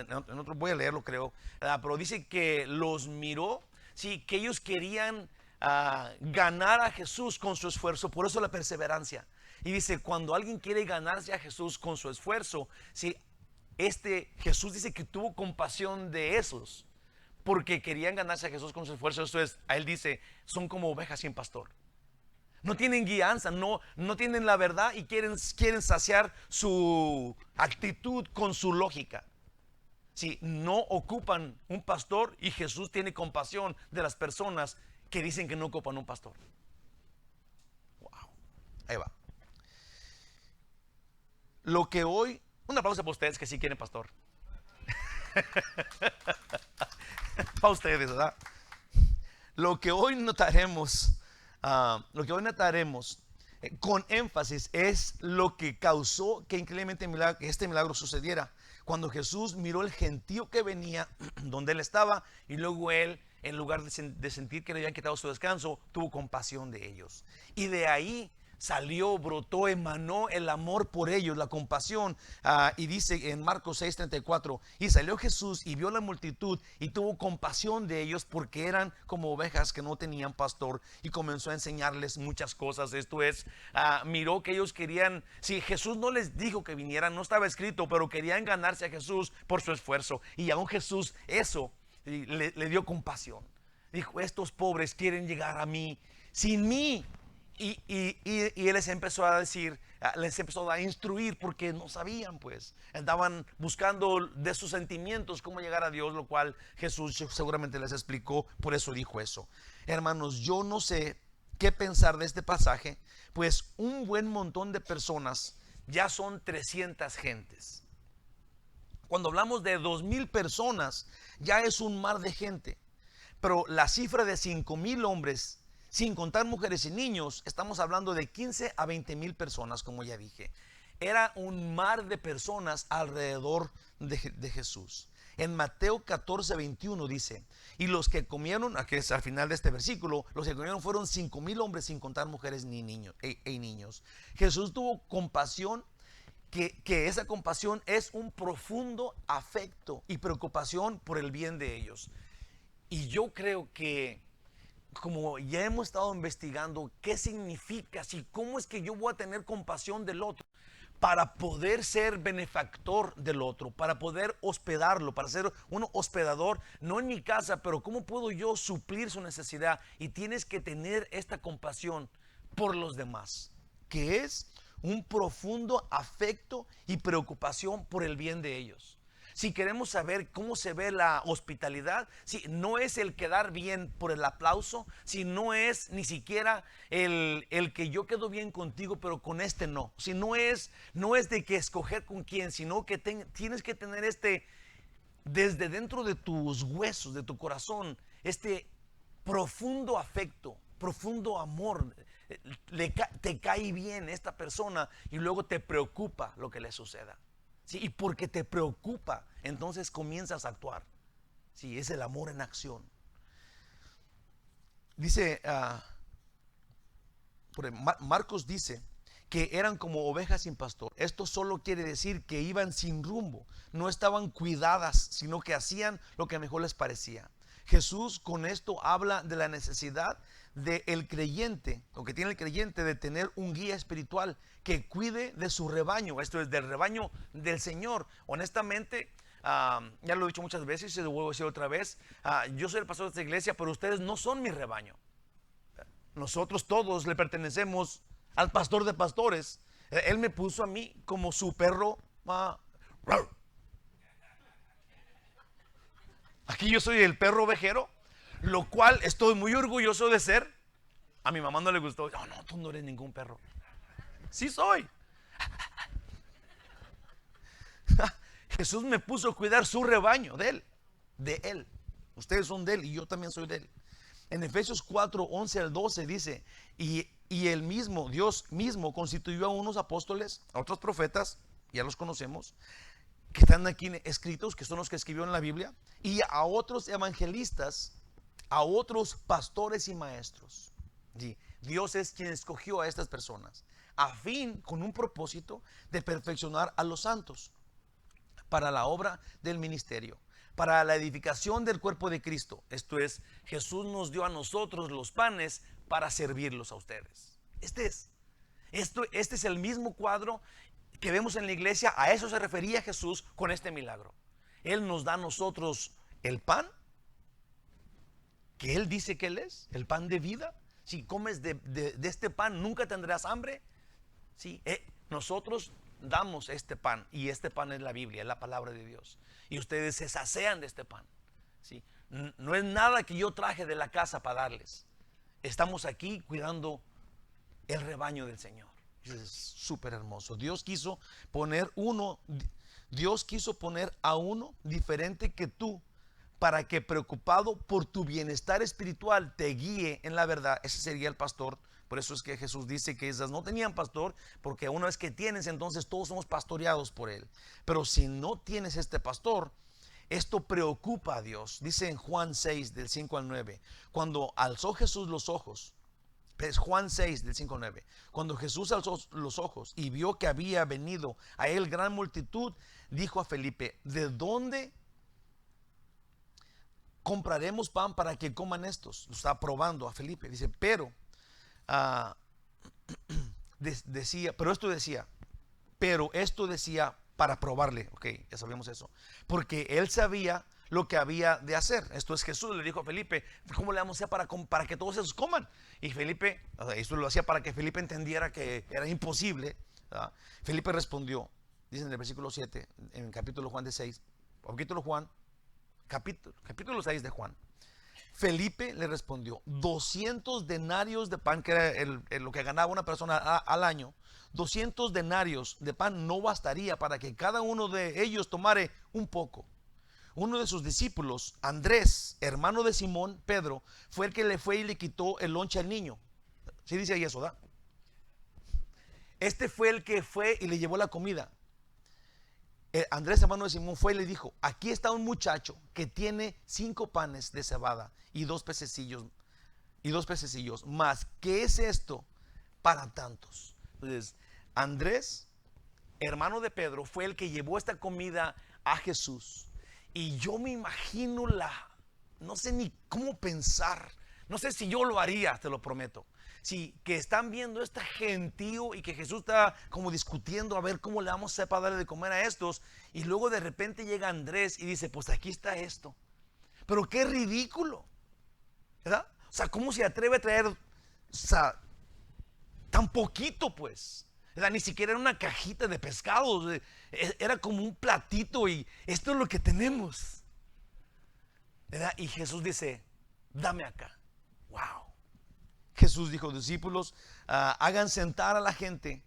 B: en otro voy a leerlo creo, pero dice que los miró, sí, que ellos querían ganar a Jesús con su esfuerzo, por eso la perseverancia. Y dice, cuando alguien quiere ganarse a Jesús con su esfuerzo, sí, Jesús dice que tuvo compasión de esos, porque querían ganarse a Jesús con su esfuerzo. Esto es, a él dice, son como ovejas sin pastor. No tienen guianza, no tienen la verdad y quieren saciar su actitud con su lógica. Sí, no ocupan un pastor, y Jesús tiene compasión de las personas que dicen que no ocupan un pastor. Wow, ahí va. Lo que hoy, un aplauso para ustedes que sí quieren pastor. Para ustedes, ¿verdad? Lo que hoy notaremos con énfasis es lo que causó que increíblemente este milagro sucediera. Cuando Jesús miró el gentío que venía donde él estaba, y luego él, en lugar de sentir que le habían quitado su descanso, tuvo compasión de ellos. Y de ahí salió, brotó, emanó el amor por ellos, la compasión. Y dice en Marcos 6:34, y salió Jesús y vio la multitud y tuvo compasión de ellos, porque eran como ovejas que no tenían pastor, y comenzó a enseñarles muchas cosas. Esto es, miró que ellos querían, si Jesús no les dijo que vinieran, no estaba escrito, pero querían ganarse a Jesús por su esfuerzo, y aún Jesús eso le dio compasión. Dijo, estos pobres quieren llegar a mí sin mí. Y él les empezó a decir, les empezó a instruir, porque no sabían, pues andaban buscando de sus sentimientos cómo llegar a Dios, lo cual Jesús seguramente les explicó, por eso dijo eso. Hermanos, yo no sé qué pensar de este pasaje, pues un buen montón de personas, ya son 300 gentes. Cuando hablamos de 2,000 personas, ya es un mar de gente, pero la cifra de 5,000 hombres, sin contar mujeres y niños, estamos hablando de 15 a 20,000 personas, como ya dije. Era un mar de personas alrededor de Jesús. En Mateo 14:21 dice: y los que comieron, aquí es al final de este versículo, los que comieron fueron 5,000 hombres, sin contar mujeres ni niños, niños. Jesús tuvo compasión, que esa compasión es un profundo afecto y preocupación por el bien de ellos. Y yo creo que, como ya hemos estado investigando qué significa, si cómo es que yo voy a tener compasión del otro, para poder ser benefactor del otro, para poder hospedarlo, para ser un hospedador, no en mi casa, pero cómo puedo yo suplir su necesidad. Y tienes que tener esta compasión por los demás, que es un profundo afecto y preocupación por el bien de ellos. Si queremos saber cómo se ve la hospitalidad, si no es el quedar bien por el aplauso, si no es ni siquiera el que yo quedo bien contigo, pero con este no. Si no es de que escoger con quién, sino que tienes que tener desde dentro de tus huesos, de tu corazón, este profundo afecto, profundo amor. Te cae bien esta persona y luego te preocupa lo que le suceda. ¿Sí? Y porque te preocupa, entonces comienzas a actuar. ¿Sí? Es el amor en acción. Dice, Marcos dice que eran como ovejas sin pastor. Esto solo quiere decir que iban sin rumbo, no estaban cuidadas, sino que hacían lo que mejor les parecía. Jesús con esto habla de la necesidad del creyente, o que tiene el creyente, de tener un guía espiritual que cuide de su rebaño. Esto es del rebaño del Señor. Honestamente, ya lo he dicho muchas veces y se lo vuelvo a decir otra vez, yo soy el pastor de esta iglesia, pero ustedes no son mi rebaño. Nosotros todos le pertenecemos al pastor de pastores. Él me puso a mí como su perro. Aquí yo soy el perro ovejero, lo cual estoy muy orgulloso de ser. A mi mamá no le gustó. No, tú no eres ningún perro. Sí soy. Jesús me puso a cuidar su rebaño, de él. Ustedes son de él y yo también soy de él. En Efesios 4:11-12 dice: y el mismo Dios mismo constituyó a unos apóstoles, a otros profetas, ya los conocemos, que están aquí escritos, que son los que escribió en la Biblia, y a otros evangelistas, a otros pastores y maestros. ¿Sí? Dios es quien escogió a estas personas, con un propósito de perfeccionar a los santos, para la obra del ministerio, para la edificación del cuerpo de Cristo. Esto es, Jesús nos dio a nosotros los panes para servirlos a ustedes. Este es el mismo cuadro que vemos en la iglesia. A eso se refería Jesús con este milagro. Él nos da a nosotros el pan, que Él dice que Él es, el pan de vida. Si comes de este pan, nunca tendrás hambre. ¿Sí? Nosotros damos este pan, y este pan es la Biblia, es la palabra de Dios, y ustedes se sacian de este pan. ¿Sí? No es nada que yo traje de la casa para darles. Estamos aquí cuidando el rebaño del Señor. Es súper hermoso. Dios quiso poner a uno diferente que tú, para que, preocupado por tu bienestar espiritual, te guíe en la verdad. Ese sería el pastor. Por eso es que Jesús dice que esas no tenían pastor, porque una vez que tienes, entonces todos somos pastoreados por él. Pero si no tienes este pastor, esto preocupa a Dios. Dice en Juan 6, del 5 al 9, cuando alzó Jesús los ojos, es Juan 6, del 5 al 9, cuando Jesús alzó los ojos y vio que había venido a él gran multitud, dijo a Felipe: ¿de dónde compraremos pan para que coman estos? Lo está probando a Felipe. Dice, pero esto decía para probarle. Ok, ya sabemos eso, porque él sabía lo que había de hacer. Esto es, Jesús le dijo a Felipe: ¿cómo le vamos a hacer para que todos esos coman? Y Felipe, esto lo hacía para que Felipe entendiera que era imposible, ¿verdad? Felipe respondió, dice en el versículo 7, en el capítulo 6 de Juan. Felipe le respondió: 200 denarios de pan, que era lo que ganaba una persona al año. 200 denarios de pan no bastaría para que cada uno de ellos tomare un poco. Uno de sus discípulos, Andrés, hermano de Simón Pedro, fue el que le fue y le quitó el lonche al niño. ¿Sí dice ahí eso, da? Este fue el que fue y le llevó la comida. Andrés, hermano de Simón, fue y le dijo: aquí está un muchacho que tiene 5 panes de cebada y 2 pececillos, más, ¿qué es esto para tantos? Entonces, Andrés, hermano de Pedro, fue el que llevó esta comida a Jesús. Y yo me imagino no sé ni cómo pensar, no sé si yo lo haría, te lo prometo. Si que están viendo este gentío y que Jesús está como discutiendo a ver cómo le vamos a hacer para darle de comer a estos, y luego de repente llega Andrés y dice: pues aquí está esto. Pero qué ridículo, ¿verdad? O sea, ¿cómo se atreve a traer, o sea, tan poquito, pues? ¿Verdad? Ni siquiera era una cajita de pescados, era como un platito, y esto es lo que tenemos, ¿verdad? Y Jesús dice: dame acá. Wow. Jesús dijo: discípulos, hagan sentar a la gente.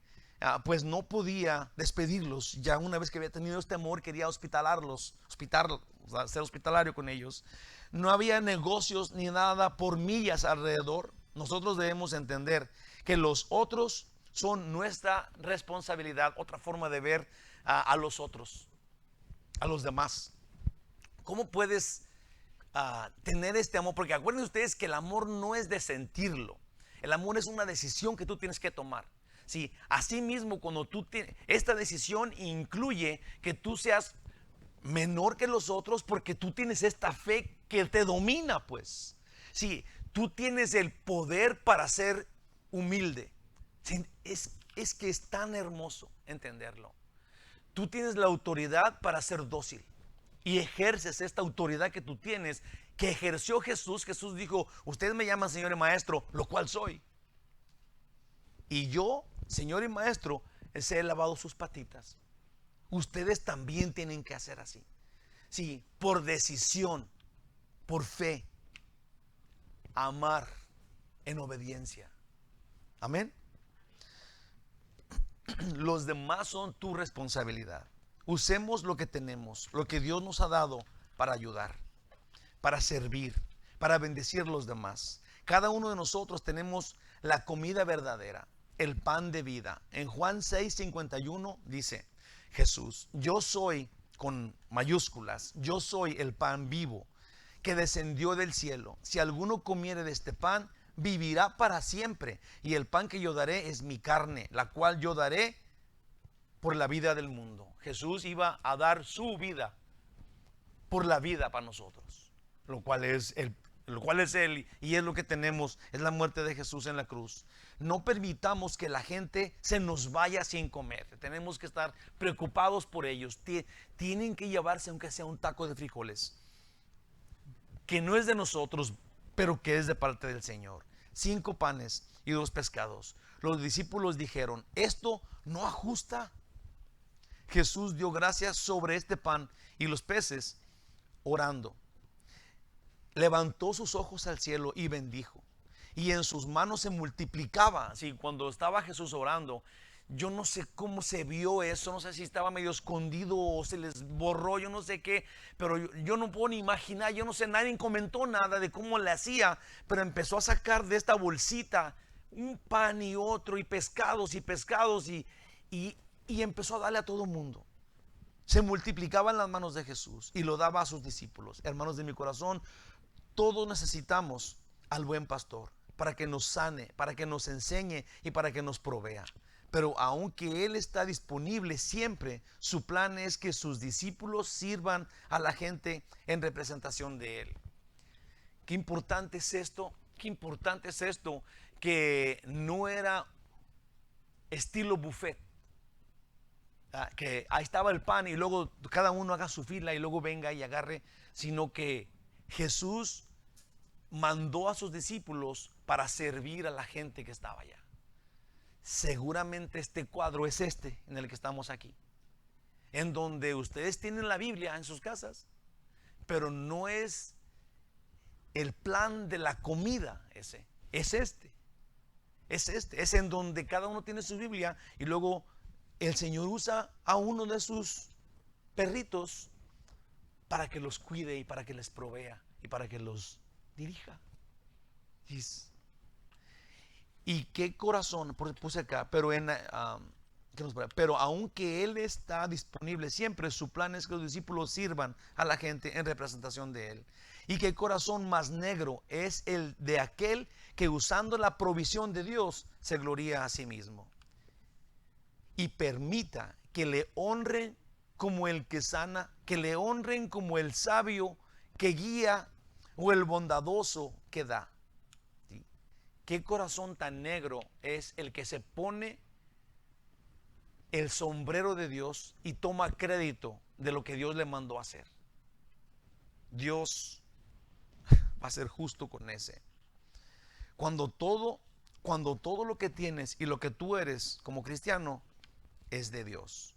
B: Pues no podía despedirlos. Ya una vez que había tenido este amor, quería o sea, ser hospitalario con ellos. No había negocios ni nada por millas alrededor. Nosotros debemos entender que los otros son nuestra responsabilidad. Otra forma de ver a los otros, a los demás. ¿Cómo puedes tener este amor? Porque acuérdense ustedes que el amor no es de sentirlo. El amor es una decisión que tú tienes que tomar. Sí, así mismo, cuando tú tienes esta decisión, incluye que tú seas menor que los otros, porque tú tienes esta fe que te domina, pues. Sí, tú tienes el poder para ser humilde. Sí, es que es tan hermoso entenderlo. Tú tienes la autoridad para ser dócil y ejerces esta autoridad que tú tienes, que ejerció Jesús. Jesús dijo: ustedes me llaman Señor y Maestro, lo cual soy. Y yo, Señor y Maestro, les he lavado sus patitas. Ustedes también tienen que hacer así. Sí, por decisión, por fe, amar en obediencia. Amén. Los demás son tu responsabilidad. Usemos lo que tenemos, lo que Dios nos ha dado, para ayudar, para servir, para bendecir a los demás. Cada uno de nosotros tenemos la comida verdadera, el pan de vida. En Juan 6:51 dice Jesús: yo soy, con mayúsculas, yo soy el pan vivo que descendió del cielo. Si alguno comiere de este pan, vivirá para siempre. Y el pan que yo daré es mi carne, la cual yo daré por la vida del mundo. Jesús iba a dar su vida por la vida para nosotros, lo cual es Él, y es lo que tenemos, es la muerte de Jesús en la cruz. No permitamos que la gente se nos vaya sin comer. Tenemos que estar preocupados por ellos. Tienen que llevarse, aunque sea un taco de frijoles, que no es de nosotros, pero que es de parte del Señor. 5 panes y 2 pescados. Los discípulos dijeron: esto no ajusta. Jesús dio gracias sobre este pan y los peces, orando. Levantó sus ojos al cielo y bendijo. Y en sus manos se multiplicaba. Así, cuando estaba Jesús orando, yo no sé cómo se vio eso, no sé si estaba medio escondido o se les borró, yo no sé qué, pero yo no puedo ni imaginar, yo no sé, nadie comentó nada de cómo le hacía, pero empezó a sacar de esta bolsita un pan y otro, y pescados y empezó a darle a todo el mundo. Se multiplicaba en las manos de Jesús y lo daba a sus discípulos. Hermanos de mi corazón, todos necesitamos al buen pastor para que nos sane, para que nos enseñe y para que nos provea. Pero aunque Él está disponible siempre, su plan es que sus discípulos sirvan a la gente en representación de Él. Qué importante es esto, qué importante es esto, que no era estilo buffet. Que ahí estaba el pan y luego cada uno haga su fila y luego venga y agarre, sino que Jesús mandó a sus discípulos para servir a la gente que estaba allá. Seguramente este cuadro es este en el que estamos aquí, en donde ustedes tienen la Biblia en sus casas, pero no es el plan de la comida ese, es es en donde cada uno tiene su Biblia y luego el Señor usa a uno de sus perritos para que los cuide y para que les provea y para que los dirija. Y qué corazón, puse acá, pero en Pero aunque Él está disponible siempre, su plan es que los discípulos sirvan a la gente en representación de Él. Y qué corazón más negro es el de aquel que, usando la provisión de Dios, se gloría a sí mismo y permita que le honren como el que sana, que le honren como el sabio que guía o el bondadoso que da. ¿Sí? Qué corazón tan negro es el que se pone el sombrero de Dios y toma crédito de lo que Dios le mandó a hacer. Dios va a ser justo con ese. Cuando todo lo que tienes y lo que tú eres como cristiano es de Dios,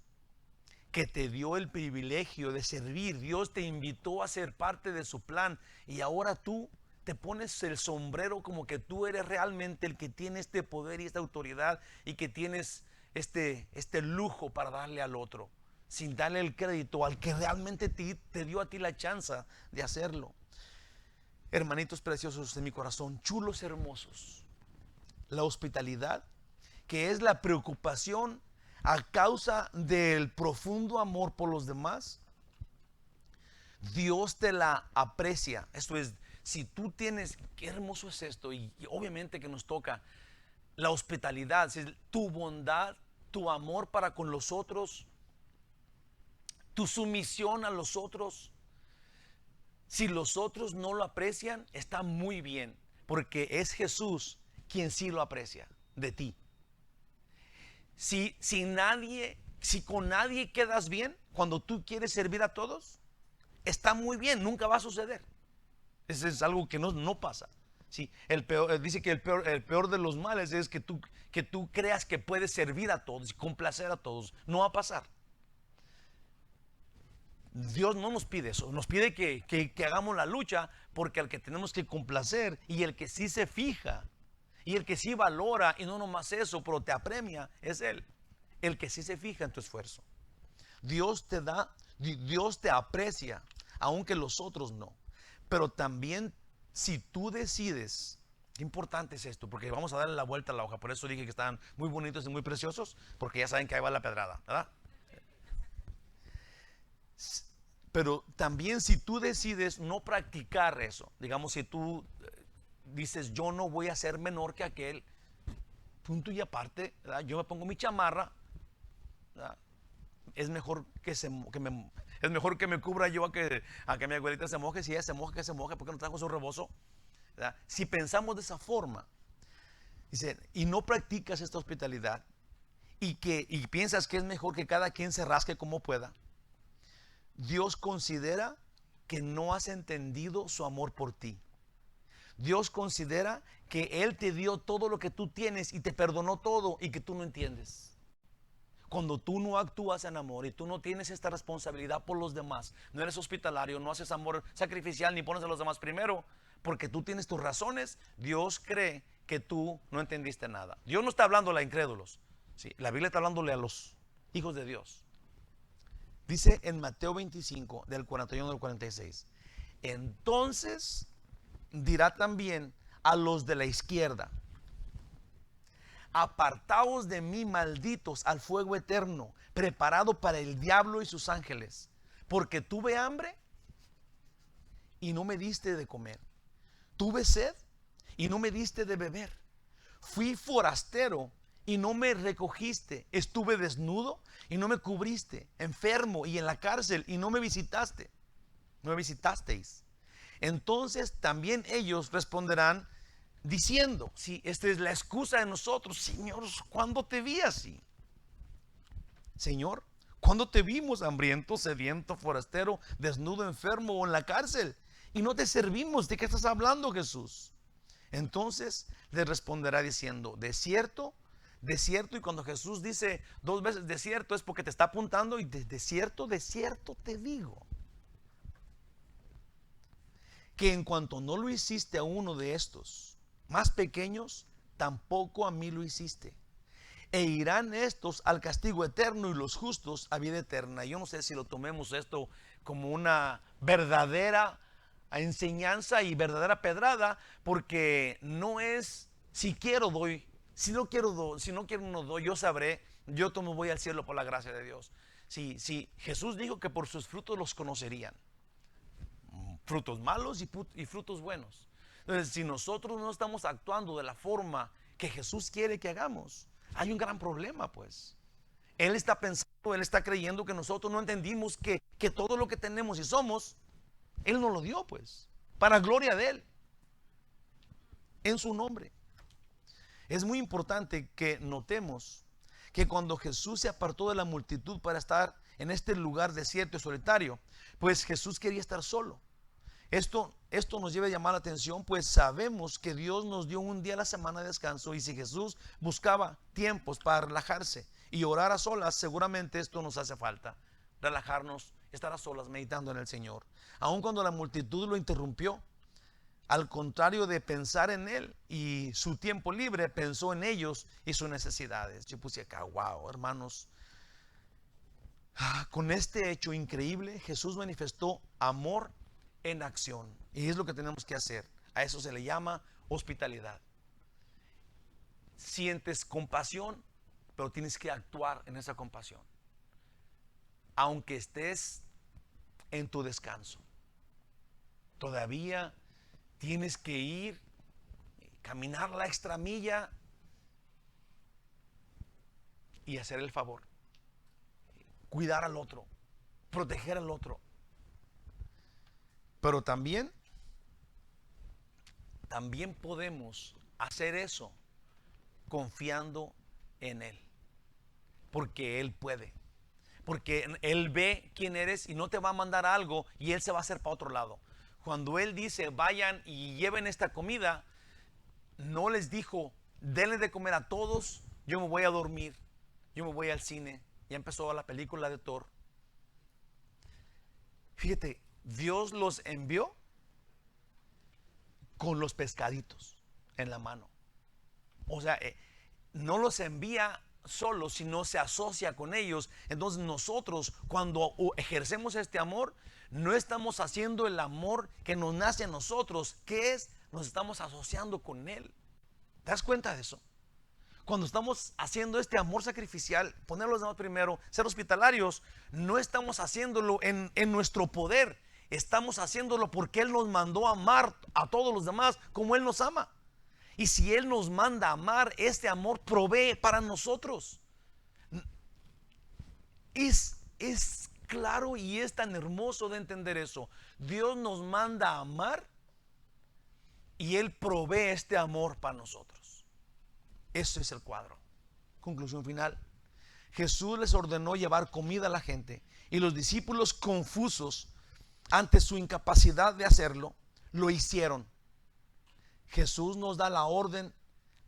B: que te dio el privilegio de servir. Dios te invitó a ser parte de su plan y ahora tú te pones el sombrero como que tú eres realmente el que tiene este poder y esta autoridad y que tienes este lujo para darle al otro, sin darle el crédito al que realmente te dio a ti la chance de hacerlo. Hermanitos preciosos de mi corazón, chulos hermosos, la hospitalidad, que es la preocupación a causa del profundo amor por los demás, Dios te la aprecia. Esto es, si tú tienes, qué hermoso es esto, y obviamente que nos toca la hospitalidad, tu bondad, tu amor para con los otros, tu sumisión a los otros. Si los otros no lo aprecian, está muy bien, porque es Jesús quien sí lo aprecia de ti. Si con nadie quedas bien, cuando tú quieres servir a todos, está muy bien, nunca va a suceder. Eso es algo que no pasa. Sí, dice que el peor de los males es que tú creas que puedes servir a todos y complacer a todos. No va a pasar. Dios no nos pide eso, nos pide que hagamos la lucha, porque al que tenemos que complacer y el que sí se fija y el que sí valora, y no nomás eso, pero te apremia, es Él, el que sí se fija en tu esfuerzo. Dios te aprecia, aunque los otros no. Pero también, si tú decides, qué importante es esto, porque vamos a darle la vuelta a la hoja, por eso dije que estaban muy bonitos y muy preciosos, porque ya saben que ahí va la pedrada, ¿verdad? Pero también, si tú decides no practicar eso, digamos, si tú dices, yo no voy a ser menor que aquel, punto y aparte, ¿verdad? Yo me pongo mi chamarra, ¿verdad? Es mejor es mejor que me cubra yo a que mi abuelita se moje. Si ella se moja, que se moje, porque no trajo su rebozo, ¿verdad? Si pensamos de esa forma, dice, y no practicas esta hospitalidad y piensas que es mejor que cada quien se rasque como pueda, Dios considera que no has entendido su amor por ti. Dios considera que Él te dio todo lo que tú tienes y te perdonó todo, y que tú no entiendes. Cuando tú no actúas en amor y tú no tienes esta responsabilidad por los demás, no eres hospitalario, no haces amor sacrificial ni pones a los demás primero, porque tú tienes tus razones, Dios cree que tú no entendiste nada. Dios no está hablando a incrédulos, ¿sí? La Biblia está hablándole a los hijos de Dios. Dice en Mateo 25, del 41 al 46, entonces dirá también a los de la izquierda, apartaos de mí, malditos, al fuego eterno, preparado para el diablo y sus ángeles, porque tuve hambre y no me diste de comer, tuve sed y no me diste de beber, fui forastero y no me recogiste, estuve desnudo y no me cubriste, enfermo y en la cárcel y no me visitasteis. Entonces también ellos responderán diciendo, si esta es la excusa de nosotros, Señor, ¿cuándo te vi así? Señor, ¿cuándo te vimos hambriento, sediento, forastero, desnudo, enfermo o en la cárcel y no te servimos? ¿De qué estás hablando, Jesús? Entonces le responderá diciendo, de cierto, y cuando Jesús dice 2 veces de cierto, es porque te está apuntando, y de cierto te digo, que en cuanto no lo hiciste a uno de estos más pequeños, tampoco a mí lo hiciste. E irán estos al castigo eterno y los justos a vida eterna. Yo no sé si lo tomemos esto como una verdadera enseñanza y verdadera pedrada, porque no es si quiero doy, si no quiero no doy, yo sabré Yo tomo voy al cielo por la gracia de Dios. Si Jesús dijo que por sus frutos los conocerían, frutos malos y frutos buenos. Entonces, si nosotros no estamos actuando de la forma que Jesús quiere que hagamos, hay un gran problema, pues. Él está pensando, Él está creyendo que nosotros no entendimos que todo lo que tenemos y somos, Él nos lo dio, pues, para gloria de Él, en su nombre. Es muy importante que notemos que cuando Jesús se apartó de la multitud para estar en este lugar desierto y solitario, pues Jesús quería estar solo. Esto nos lleva a llamar la atención, pues sabemos que Dios nos dio un día a la semana de descanso, y si Jesús buscaba tiempos para relajarse y orar a solas, seguramente esto nos hace falta, relajarnos, estar a solas meditando en el Señor. Aun cuando la multitud lo interrumpió, al contrario de pensar en Él y su tiempo libre, pensó en ellos y sus necesidades. Yo puse acá, wow, hermanos, con este hecho increíble, Jesús manifestó amor en acción, y es lo que tenemos que hacer. A eso se le llama hospitalidad. Sientes compasión, pero tienes que actuar en esa compasión, aunque estés en tu descanso. Todavía tienes que ir, caminar la extra milla y hacer el favor, cuidar al otro, proteger al otro. Pero también podemos hacer eso confiando en Él, porque Él puede, porque Él ve quién eres y no te va a mandar algo y Él se va a hacer para otro lado. Cuando Él dice vayan y lleven esta comida, no les dijo denle de comer a todos, yo me voy a dormir, yo me voy al cine. Ya empezó la película de Thor. Fíjate, Dios los envió con los pescaditos en la mano. O sea, no los envía solos, sino se asocia con ellos. Entonces nosotros, cuando ejercemos este amor, no estamos haciendo el amor que nos nace a nosotros, que es, nos estamos asociando con Él. ¿Te das cuenta de eso? Cuando estamos haciendo este amor sacrificial, poner a los demás primero, ser hospitalarios, no estamos haciéndolo en nuestro poder. Estamos haciéndolo porque Él nos mandó a amar a todos los demás como Él nos ama. Y si Él nos manda a amar, este amor provee para nosotros. Es claro y es tan hermoso de entender eso. Dios nos manda a amar y Él provee este amor para nosotros. Eso es el cuadro. Conclusión final. Jesús les ordenó llevar comida a la gente, y los discípulos, confusos ante su incapacidad de hacerlo, lo hicieron. Jesús nos da la orden: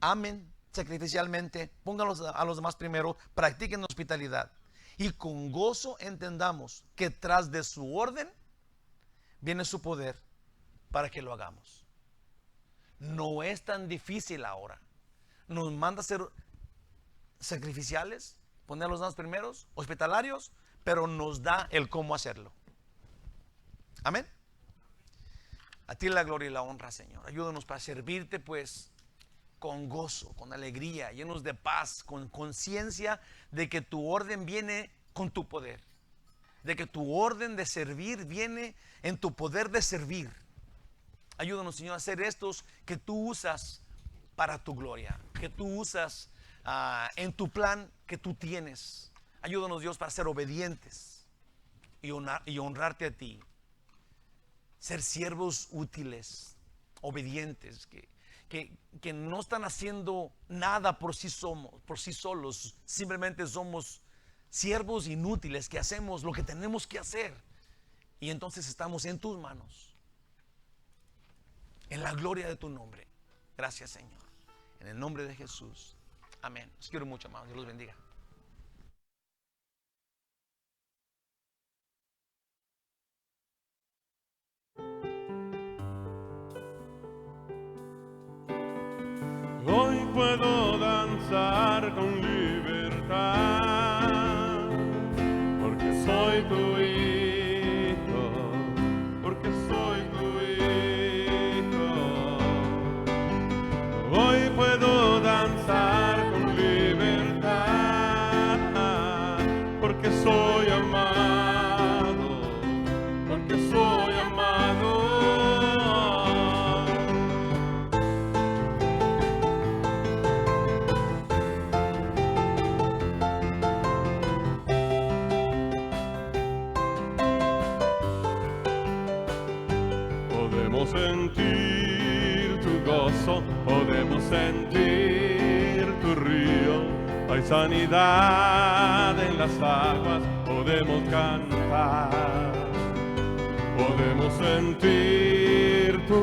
B: amen sacrificialmente, pónganlos a los demás primero, practiquen hospitalidad, y con gozo entendamos que tras de su orden viene su poder para que lo hagamos. No es tan difícil ahora. Nos manda a ser sacrificiales, poner a los demás primeros, hospitalarios, pero nos da el cómo hacerlo. Amén. A ti la gloria y la honra, Señor. Ayúdanos para servirte, pues, con gozo, con alegría, llenos de paz, con conciencia de que tu orden viene con tu poder, de que tu orden de servir viene en tu poder de servir. Ayúdanos, Señor, a hacer estos que tú usas para tu gloria, que tú usas en tu plan que tú tienes. Ayúdanos, Dios, para ser obedientes y honrarte a ti. Ser siervos útiles, obedientes, que no están haciendo nada por sí solos, simplemente somos siervos inútiles que hacemos lo que tenemos que hacer, y entonces estamos en tus manos, en la gloria de tu nombre. Gracias, Señor, en el nombre de Jesús, amén. Los quiero mucho, hermanos. Dios los bendiga.
A: Hoy puedo danzar con libertad, porque soy tu hijo, porque soy tu hijo. Hoy puedo danzar con libertad, gozo, podemos sentir tu río. Hay sanidad en las aguas, podemos cantar, podemos sentir